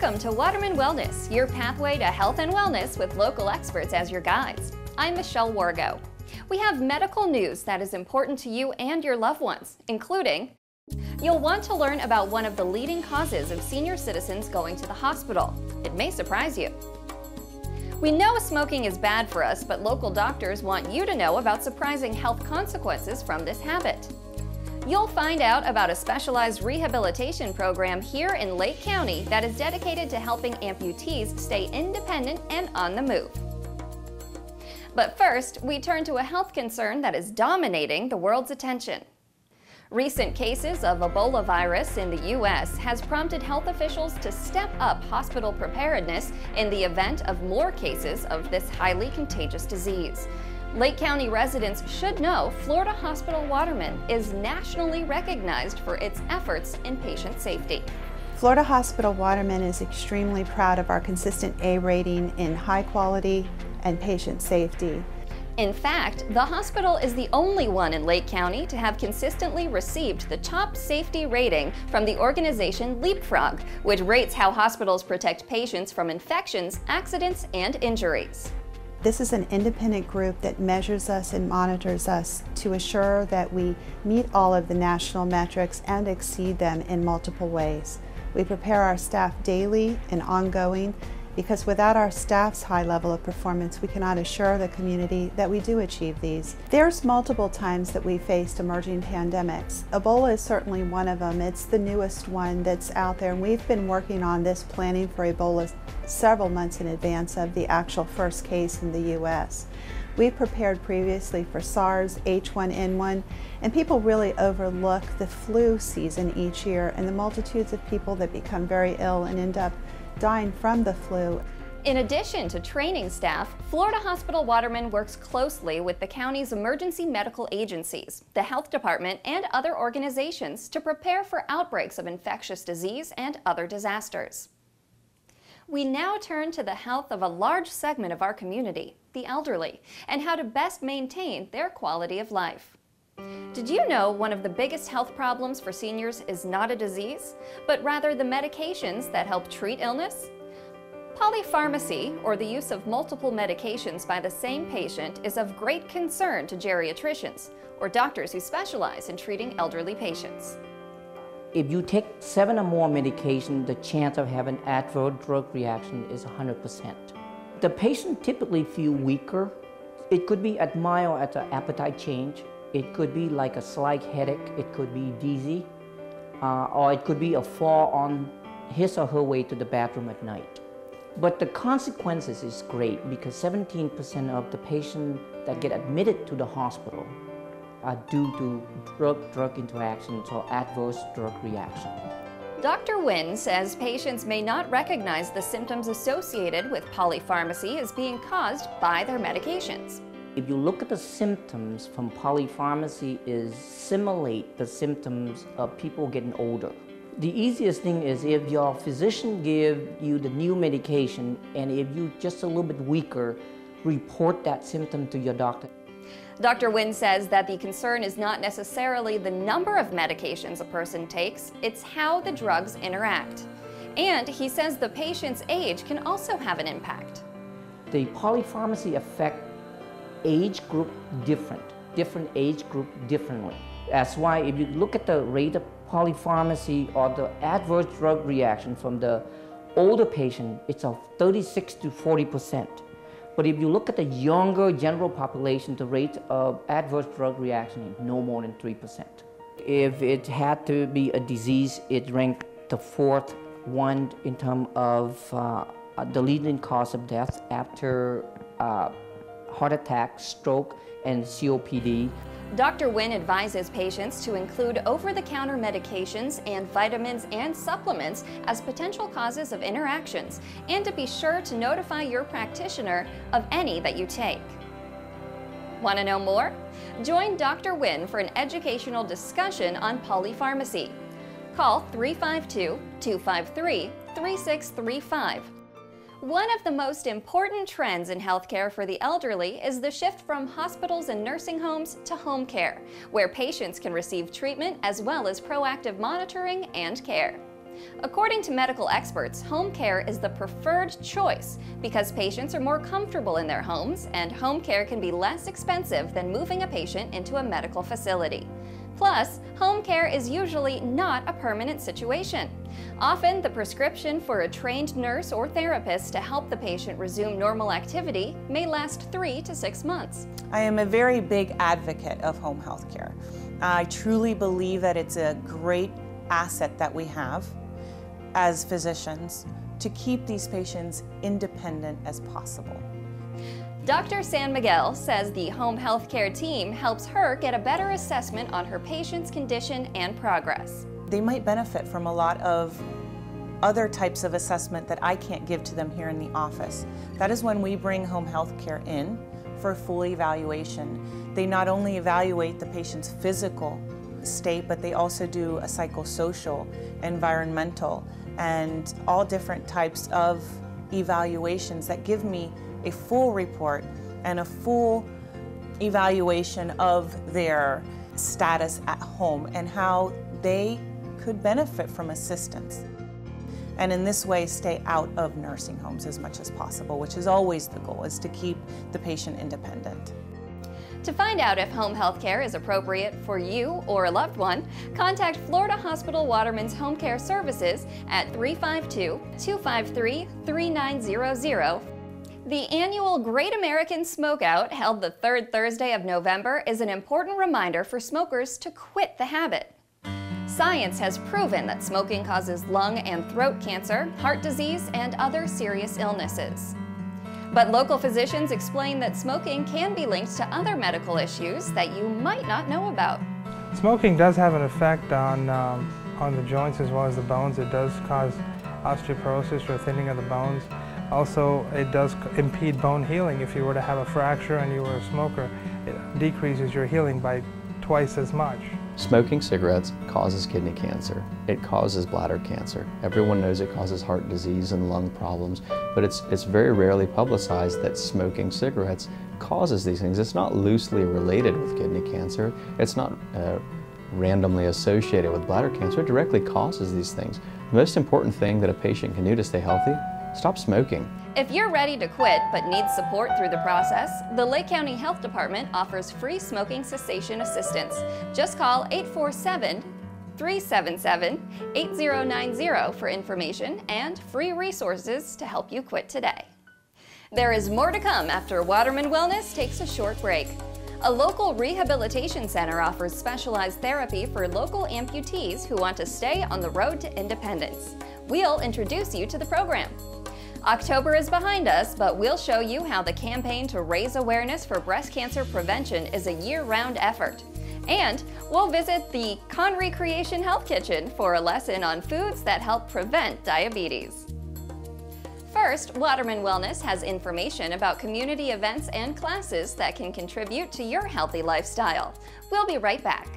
Welcome to Waterman Wellness, your pathway to health and wellness with local experts as your guides. I'm Michelle Wargo. We have medical news that is important to you and your loved ones, including you'll want to learn about one of the leading causes of senior citizens going to the hospital. It may surprise you. We know smoking is bad for us, but local doctors want you to know about surprising health consequences from this habit. You'll find out about a specialized rehabilitation program here in Lake County that is dedicated to helping amputees stay independent and on the move. But first, we turn to a health concern that is dominating the world's attention. Recent cases of Ebola virus in the U.S. has prompted health officials to step up hospital preparedness in the event of more cases of this highly contagious disease. Lake County residents should know Florida Hospital Waterman is nationally recognized for its efforts in patient safety. Florida Hospital Waterman is extremely proud of our consistent A rating in high quality and patient safety. In fact, the hospital is the only one in Lake County to have consistently received the top safety rating from the organization Leapfrog, which rates how hospitals protect patients from infections, accidents, and injuries. This is an independent group that measures us and monitors us to assure that we meet all of the national metrics and exceed them in multiple ways. We prepare our staff daily and ongoing because without our staff's high level of performance, we cannot assure the community that we do achieve these. There's multiple times that we faced emerging pandemics. Ebola is certainly one of them. It's the newest one that's out there, and we've been working on this planning for Ebola several months in advance of the actual first case in the U.S. We've prepared previously for SARS, H1N1, and people really overlook the flu season each year and the multitudes of people that become very ill and end up dying from the flu. In addition to training staff, Florida Hospital Waterman works closely with the county's emergency medical agencies, the health department, and other organizations to prepare for outbreaks of infectious disease and other disasters. We now turn to the health of a large segment of our community, the elderly, and how to best maintain their quality of life. Did you know one of the biggest health problems for seniors is not a disease, but rather the medications that help treat illness? Polypharmacy, or the use of multiple medications by the same patient, is of great concern to geriatricians, or doctors who specialize in treating elderly patients. If you take 7 or more medication, the chance of having adverse drug reaction is 100%. The patient typically feel weaker. It could be at mild as an appetite change. It could be like a slight headache, it could be dizzy, or it could be a fall on his or her way to the bathroom at night. But the consequences is great because 17% of the patients that get admitted to the hospital are due to drug-drug interactions or adverse drug reaction. Dr. Nguyen says patients may not recognize the symptoms associated with polypharmacy as being caused by their medications. If you look at the symptoms from polypharmacy is simulate the symptoms of people getting older. The easiest thing is if your physician give you the new medication and if you're just a little bit weaker, report that symptom to your doctor. Dr. Nguyen says that the concern is not necessarily the number of medications a person takes, it's how the drugs interact. And he says the patient's age can also have an impact. The polypharmacy affect age group different age group differently. That's why if you look at the rate of polypharmacy or the adverse drug reaction from the older patient, it's of 36 to 40%. But if you look at the younger general population, the rate of adverse drug reaction is no more than 3%. If it had to be a disease, it ranked the 4th one in terms of the leading cause of death after heart attack, stroke, and COPD. Dr. Nguyen advises patients to include over-the-counter medications and vitamins and supplements as potential causes of interactions, and to be sure to notify your practitioner of any that you take. Want to know more? Join Dr. Nguyen for an educational discussion on polypharmacy. Call 352-253-3635. One of the most important trends in healthcare for the elderly is the shift from hospitals and nursing homes to home care, where patients can receive treatment as well as proactive monitoring and care. According to medical experts, home care is the preferred choice because patients are more comfortable in their homes and home care can be less expensive than moving a patient into a medical facility. Plus, home care is usually not a permanent situation. Often, the prescription for a trained nurse or therapist to help the patient resume normal activity may last 3 to 6 months. I am a very big advocate of home health care. I truly believe that it's a great asset that we have as physicians to keep these patients independent as possible. Dr. San Miguel says the home health care team helps her get a better assessment on her patient's condition and progress. They might benefit from a lot of other types of assessment that I can't give to them here in the office. That is when we bring home health care in for full evaluation. They not only evaluate the patient's physical state, but they also do a psychosocial, environmental, and all different types of evaluations that give me a full report and a full evaluation of their status at home and how they could benefit from assistance. And in this way, stay out of nursing homes as much as possible, which is always the goal, is to keep the patient independent. To find out if home health care is appropriate for you or a loved one, contact Florida Hospital Waterman's Home Care Services at 352-253-3900. The annual Great American Smokeout, held the third Thursday of November, is an important reminder for smokers to quit the habit. Science has proven that smoking causes lung and throat cancer, heart disease, and other serious illnesses. But local physicians explain that smoking can be linked to other medical issues that you might not know about. Smoking does have an effect on the joints as well as the bones. It does cause osteoporosis or thinning of the bones. Also, it does impede bone healing. If you were to have a fracture and you were a smoker, it decreases your healing by twice as much. Smoking cigarettes causes kidney cancer. It causes bladder cancer. Everyone knows it causes heart disease and lung problems, but it's very rarely publicized that smoking cigarettes causes these things. It's not loosely related with kidney cancer. It's not randomly associated with bladder cancer. It directly causes these things. The most important thing that a patient can do to stay healthy: stop smoking. If you're ready to quit but need support through the process, the Lake County Health Department offers free smoking cessation assistance. Just call 847-377-8090 for information and free resources to help you quit today. There is more to come after Waterman Wellness takes a short break. A local rehabilitation center offers specialized therapy for local amputees who want to stay on the road to independence. We'll introduce you to the program. October is behind us, but we'll show you how the campaign to raise awareness for breast cancer prevention is a year-round effort. And we'll visit the Conry Creation Health Kitchen for a lesson on foods that help prevent diabetes. First, Waterman Wellness has information about community events and classes that can contribute to your healthy lifestyle. We'll be right back.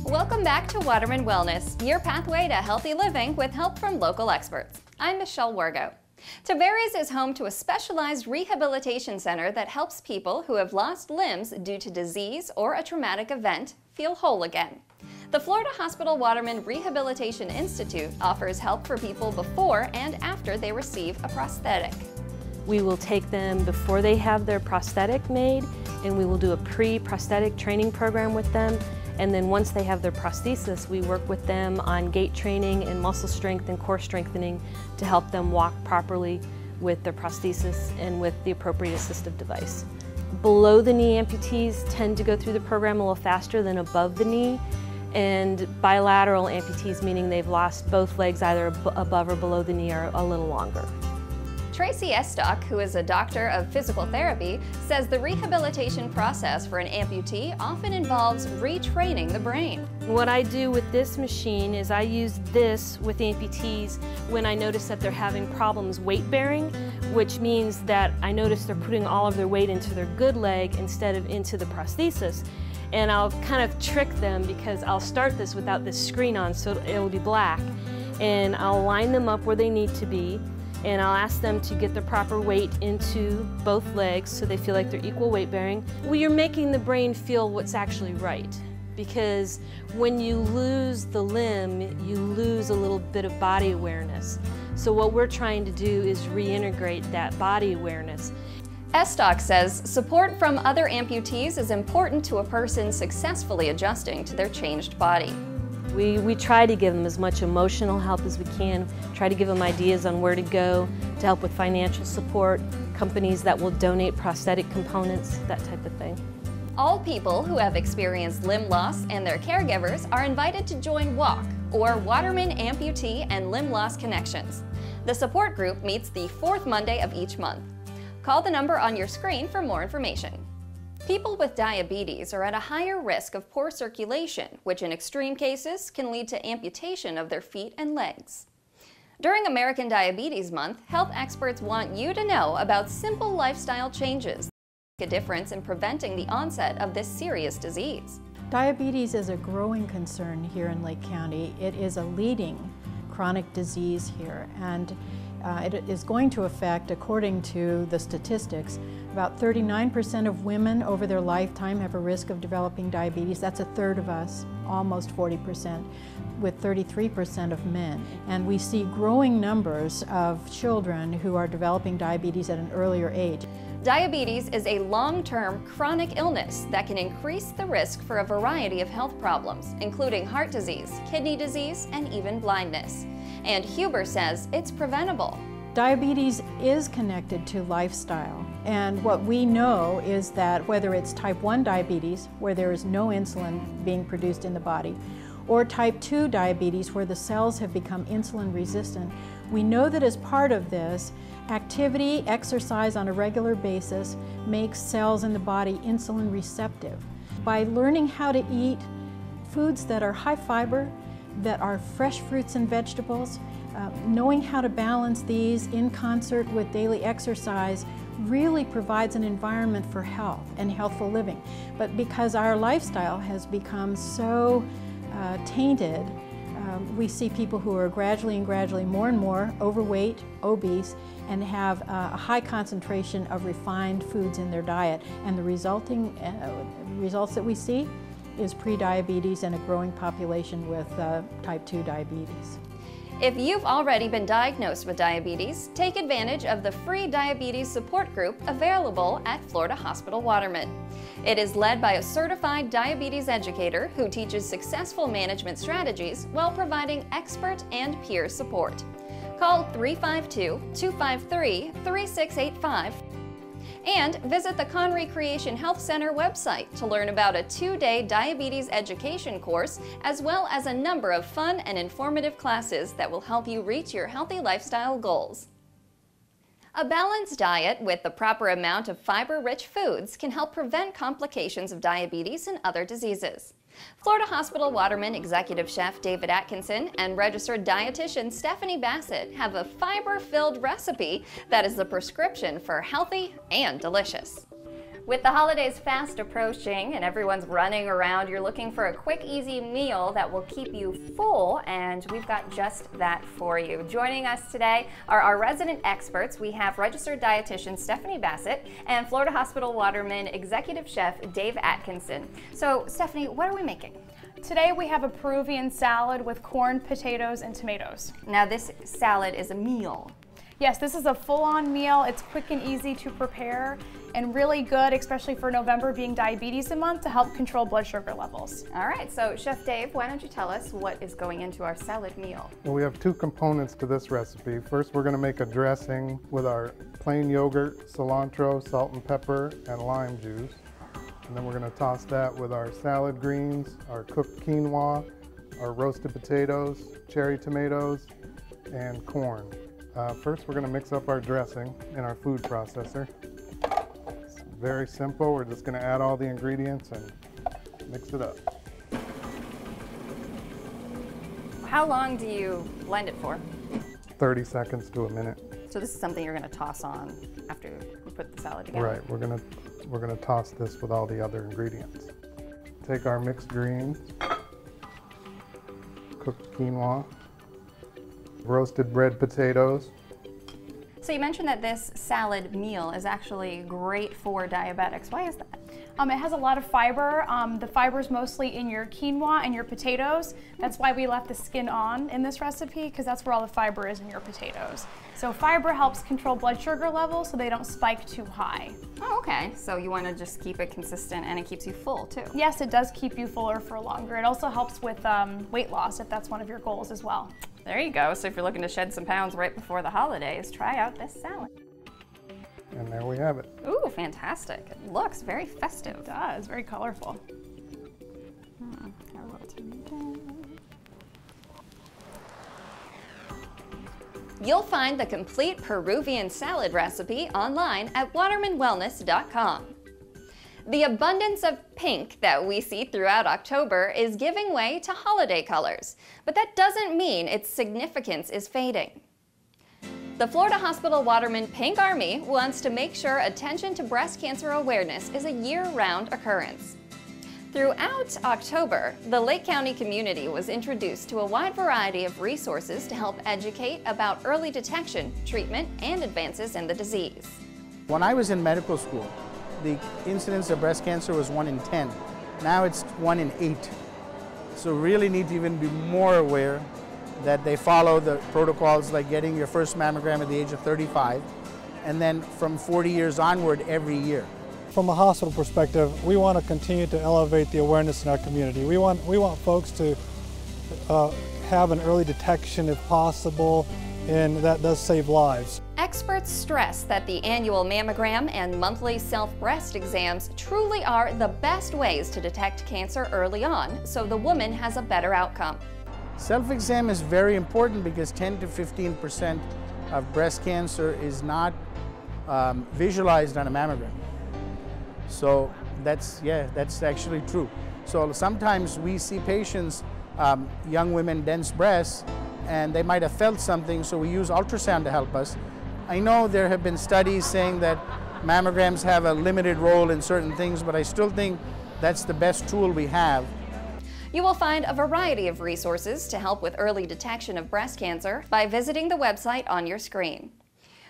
Welcome back to Waterman Wellness, your pathway to healthy living with help from local experts. I'm Michelle Wargo. Tavares is home to a specialized rehabilitation center that helps people who have lost limbs due to disease or a traumatic event feel whole again. The Florida Hospital Waterman Rehabilitation Institute offers help for people before and after they receive a prosthetic. We will take them before they have their prosthetic made, and we will do a pre-prosthetic training program with them. And then once they have their prosthesis, we work with them on gait training and muscle strength and core strengthening to help them walk properly with their prosthesis and with the appropriate assistive device. Below the knee amputees tend to go through the program a little faster than above the knee, and bilateral amputees, meaning they've lost both legs either above or below the knee, are a little longer. Tracy Estock, who is a doctor of physical therapy, says the rehabilitation process for an amputee often involves retraining the brain. What I do with this machine is I use this with amputees when I notice that they're having problems weight bearing, which means that I notice they're putting all of their weight into their good leg instead of into the prosthesis. And I'll kind of trick them because I'll start this without this screen on, so it'll be black. And I'll line them up where they need to be, and I'll ask them to get the proper weight into both legs so they feel like they're equal weight bearing. Well, you're making the brain feel what's actually right, because when you lose the limb, you lose a little bit of body awareness. So what we're trying to do is reintegrate that body awareness. Estock says support from other amputees is important to a person successfully adjusting to their changed body. We try to give them as much emotional help as we can, try to give them ideas on where to go to help with financial support, companies that will donate prosthetic components, that type of thing. All people who have experienced limb loss and their caregivers are invited to join WALK, or Waterman Amputee and Limb Loss Connections. The support group meets the fourth Monday of each month. Call the number on your screen for more information. People with diabetes are at a higher risk of poor circulation, which in extreme cases can lead to amputation of their feet and legs. During American Diabetes Month, health experts want you to know about simple lifestyle changes that make a difference in preventing the onset of this serious disease. Diabetes is a growing concern here in Lake County. It is a leading chronic disease here, and it is going to affect, according to the statistics, about 39% of women over their lifetime have a risk of developing diabetes. That's a third of us, almost 40%, with 33% of men. And we see growing numbers of children who are developing diabetes at an earlier age. Diabetes is a long-term chronic illness that can increase the risk for a variety of health problems, including heart disease, kidney disease, and even blindness. And Huber says it's preventable. Diabetes is connected to lifestyle, and what we know is that whether it's type 1 diabetes, where there is no insulin being produced in the body, or type 2 diabetes, where the cells have become insulin resistant, we know that as part of this, activity, exercise on a regular basis makes cells in the body insulin receptive. By learning how to eat foods that are high fiber, that are fresh fruits and vegetables, knowing how to balance these in concert with daily exercise really provides an environment for health and healthful living. But because our lifestyle has become so tainted, we see people who are gradually more and more overweight, obese, and have a high concentration of refined foods in their diet. And the resulting results that we see is prediabetes and a growing population with type 2 diabetes. If you've already been diagnosed with diabetes, take advantage of the free diabetes support group available at Florida Hospital Waterman. It is led by a certified diabetes educator who teaches successful management strategies while providing expert and peer support. Call 352-253-3685 and visit the Conry Creation Health Center website to learn about a 2-day diabetes education course, as well as a number of fun and informative classes that will help you reach your healthy lifestyle goals. A balanced diet with the proper amount of fiber-rich foods can help prevent complications of diabetes and other diseases. Florida Hospital Waterman Executive Chef David Atkinson and registered dietitian Stephanie Bassett have a fiber-filled recipe that is the prescription for healthy and delicious. With the holidays fast approaching and everyone's running around, you're looking for a quick, easy meal that will keep you full, and we've got just that for you. Joining us today are our resident experts. We have registered dietitian Stephanie Bassett and Florida Hospital Waterman Executive Chef Dave Atkinson. So, Stephanie, what are we making? Today we have a Peruvian salad with corn, potatoes, and tomatoes. Now, this salad is a meal. Yes, this is a full-on meal. It's quick and easy to prepare and really good, especially for November being Diabetes Month, to help control blood sugar levels. All right, so Chef Dave, why don't you tell us what is going into our salad meal? Well, we have two components to this recipe. First, we're going to make a dressing with our plain yogurt, cilantro, salt and pepper, and lime juice. And then we're going to toss that with our salad greens, our cooked quinoa, our roasted potatoes, cherry tomatoes, and corn. First, we're going to mix up our dressing in our food processor. It's very simple. We're just going to add all the ingredients and mix it up. How long do you blend it for? 30 seconds to a minute. So this is something you're going to toss on after you put the salad together? Right. We're going to toss this with all the other ingredients. Take our mixed greens, cooked quinoa, roasted red potatoes. So you mentioned that this salad meal is actually great for diabetics. Why is that? It has a lot of fiber. The fiber is mostly in your quinoa and your potatoes. That's why we left the skin on in this recipe, because that's where all the fiber is in your potatoes. So fiber helps control blood sugar levels so they don't spike too high. Oh, okay. So you want to just keep it consistent and it keeps you full too. Yes, it does keep you fuller for longer. It also helps with weight loss if that's one of your goals as well. There you go. So if you're looking to shed some pounds right before the holidays, try out this salad. And there we have it. Ooh, fantastic. It looks very festive. It does, very colorful. Got a little tomato. You'll find the complete Peruvian salad recipe online at watermanwellness.com. The abundance of pink that we see throughout October is giving way to holiday colors, but that doesn't mean its significance is fading. The Florida Hospital Waterman Pink Army wants to make sure attention to breast cancer awareness is a year-round occurrence. Throughout October, the Lake County community was introduced to a wide variety of resources to help educate about early detection, treatment, and advances in the disease. When I was in medical school, the incidence of breast cancer was 1 in 10. Now it's 1 in 8. So really need to even be more aware that they follow the protocols like getting your first mammogram at the age of 35 and then from 40 years onward every year. From a hospital perspective, we want to continue to elevate the awareness in our community. We want folks to have an early detection if possible, and that does save lives. Experts stress that the annual mammogram and monthly self-breast exams truly are the best ways to detect cancer early on, so the woman has a better outcome. Self-exam is very important because 10 to 15% of breast cancer is not visualized on a mammogram. So that's actually true. So sometimes we see patients, young women, dense breasts, and they might have felt something, so we use ultrasound to help us. I know there have been studies saying that mammograms have a limited role in certain things, but I still think that's the best tool we have. You will find a variety of resources to help with early detection of breast cancer by visiting the website on your screen.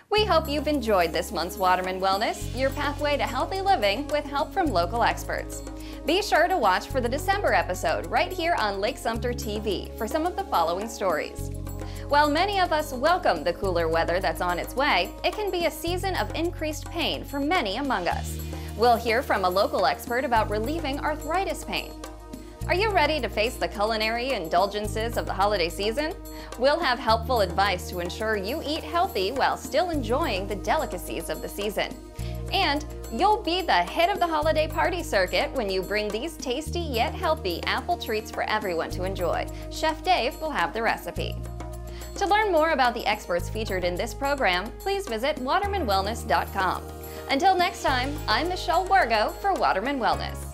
We hope you've enjoyed this month's Waterman Wellness, your pathway to healthy living with help from local experts. Be sure to watch for the December episode right here on Lake Sumter TV for some of the following stories. While many of us welcome the cooler weather that's on its way, it can be a season of increased pain for many among us. We'll hear from a local expert about relieving arthritis pain. Are you ready to face the culinary indulgences of the holiday season? We'll have helpful advice to ensure you eat healthy while still enjoying the delicacies of the season. And you'll be the hit of the holiday party circuit when you bring these tasty yet healthy apple treats for everyone to enjoy. Chef Dave will have the recipe. To learn more about the experts featured in this program, please visit watermanwellness.com. Until next time, I'm Michelle Wargo for Waterman Wellness.